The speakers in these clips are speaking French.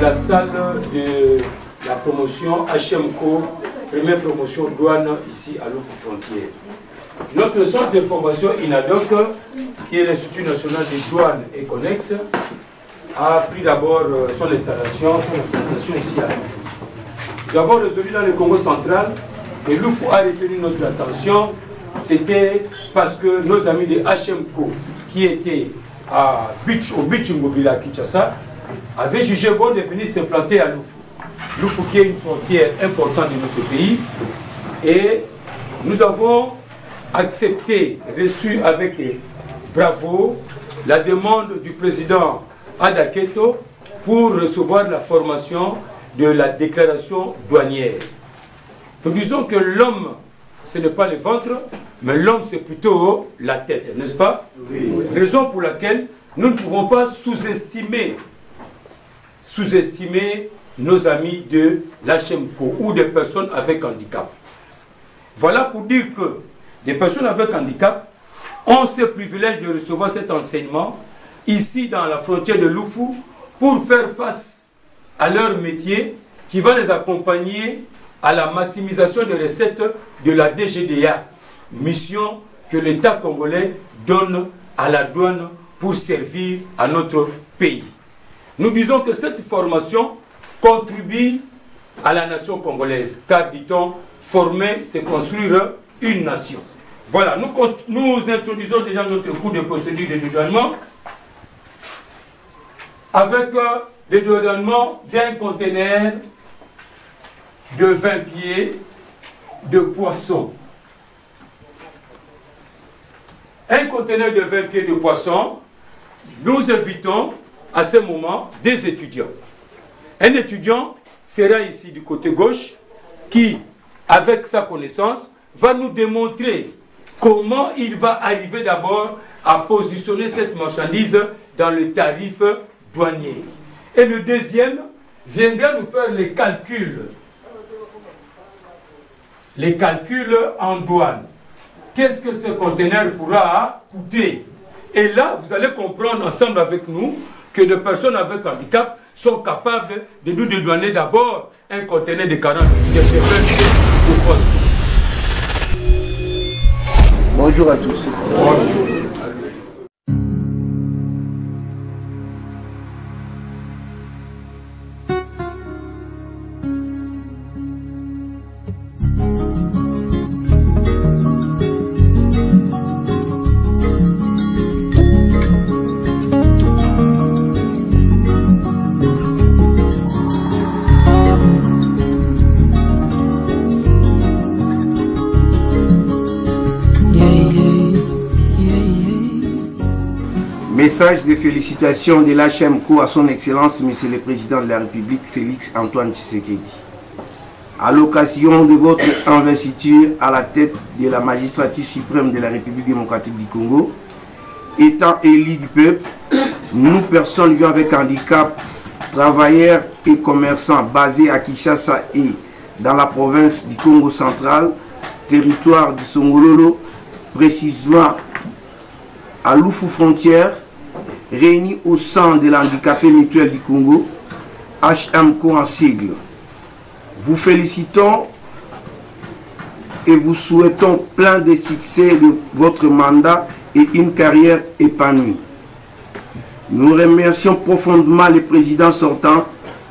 la salle de la promotion HMCO, première promotion douane ici à Loufou Frontière. Notre centre de formation INADOC, qui est l'Institut national des douanes et connexes, a pris d'abord son installation ici à Loufou. Nous avons résolu dans le Congo central et Loufou a retenu notre attention. C'était parce que nos amis de HMCO qui étaient au Bichungobila à Kinshasa avaient jugé bon de venir s'implanter à Loufou. Loufou qui est une frontière importante de notre pays. Et nous avons accepté, reçu avec bravo la demande du président Adaketo pour recevoir la formation de la déclaration douanière. Nous disons que l'homme, ce n'est pas le ventre, mais l'homme, c'est plutôt la tête, n'est-ce pas? Oui. Raison pour laquelle nous ne pouvons pas sous-estimer nos amis de l'HMCO ou des personnes avec handicap. Voilà pour dire que des personnes avec handicap ont ce privilège de recevoir cet enseignement ici dans la frontière de Loufou pour faire face à leur métier qui va les accompagner à la maximisation des recettes de la DGDA, mission que l'État congolais donne à la douane pour servir à notre pays. Nous disons que cette formation contribue à la nation congolaise, car, dit-on, former, c'est construire une nation. Voilà, nous introduisons déjà notre cours de procédure de dédouanement avec le dédouanement d'un conteneur de 20 pieds de poisson. Un conteneur de 20 pieds de poisson, nous invitons à ce moment des étudiants. Un étudiant sera ici du côté gauche qui, avec sa connaissance, va nous démontrer comment il va arriver d'abord à positionner cette marchandise dans le tarif douanier. Et le deuxième viendra nous faire les calculs en douane. Qu'est-ce que ce conteneur pourra coûter? Et là, vous allez comprendre ensemble avec nous que des personnes avec handicap sont capables de nous dédouaner d'abord un conteneur de 40 de poste. Bonjour à tous. Bonjour. Message de félicitations de l'HMCO à son Excellence, Monsieur le Président de la République, Félix Antoine Tshisekedi. À l'occasion de votre investiture à la tête de la magistrature suprême de la République démocratique du Congo, étant élu du peuple, nous, personnes vivant avec handicap, travailleurs et commerçants basés à Kinshasa et dans la province du Congo central, territoire du Songololo, précisément à Loufou Frontière, réunis au sein de l'handicapé mutuel du Congo, HMCO en sigle. Vous félicitons et vous souhaitons plein de succès de votre mandat et une carrière épanouie. Nous remercions profondément le président sortant,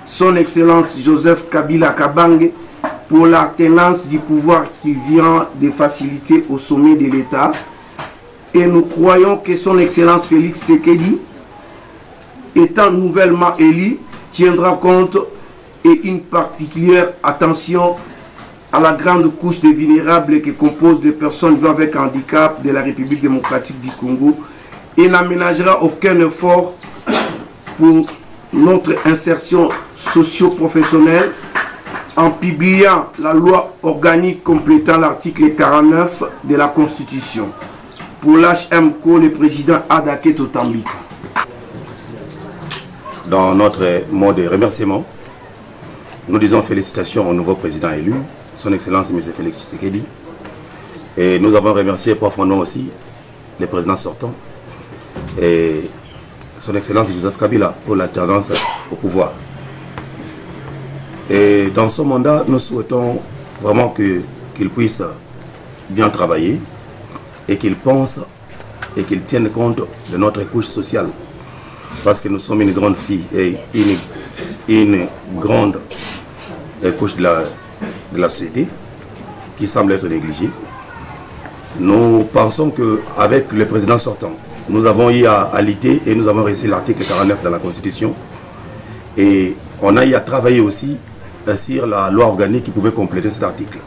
son Excellence Joseph Kabila Kabange, pour la tenance du pouvoir qui vient de faciliter au sommet de l'État. Et nous croyons que son Excellence Félix Tshisekedi, étant nouvellement élu, tiendra compte et une particulière attention à la grande couche de vulnérables qui compose des personnes vivant avec handicap de la République démocratique du Congo et n'aménagera aucun effort pour notre insertion socio-professionnelle en publiant la loi organique complétant l'article 49 de la Constitution. Pour l'HMCO, le président Adaketo Tambika. Dans notre mot de remerciement, nous disons félicitations au nouveau président élu, son Excellence M. Félix Tshisekedi. Et nous avons remercié profondément aussi le président sortant et son Excellence Joseph Kabila pour l'alternance au pouvoir. Et dans son mandat, nous souhaitons vraiment qu'il puisse bien travailler et qu'il pense et qu'il tienne compte de notre couche sociale. Parce que nous sommes une grande fille et une grande couche de la société qui semble être négligée. Nous pensons qu'avec le président sortant, nous avons eu à lutter et nous avons réussi l'article 49 dans la Constitution. Et on a eu à travailler aussi sur la loi organique qui pouvait compléter cet article.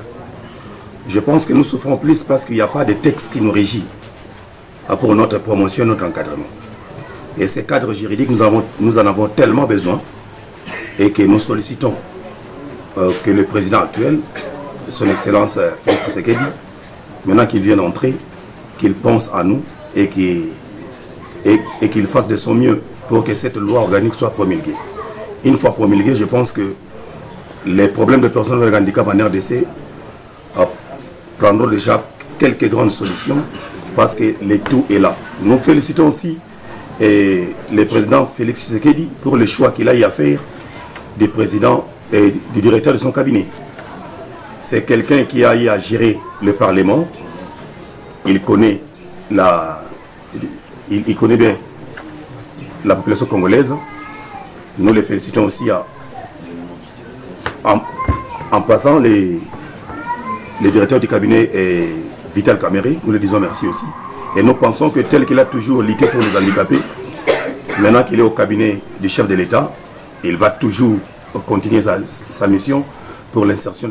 Je pense que nous souffrons plus parce qu'il n'y a pas de texte qui nous régit pour notre promotion, notre encadrement. Et ces cadres juridiques, nous en avons tellement besoin et que nous sollicitons que le président actuel, son Excellence Félix Tshisekedi, maintenant qu'il vient d'entrer, qu'il pense à nous et qu'il fasse de son mieux pour que cette loi organique soit promulguée. Une fois promulguée, je pense que les problèmes de personnes avec handicap en RDC prendront déjà quelques grandes solutions parce que le tout est là. Nous félicitons aussi le président Félix Tshisekedi pour le choix qu'il a eu à faire du président et du directeur de son cabinet. C'est quelqu'un qui a eu à gérer le Parlement. Il connaît il connaît bien la population congolaise. Nous les félicitons aussi en passant les directeurs du cabinet Vital Kamerhe, nous le disons merci aussi. Et nous pensons que tel qu'il a toujours lutté pour les handicapés, maintenant qu'il est au cabinet du chef de l'État, il va toujours continuer sa mission pour l'insertion.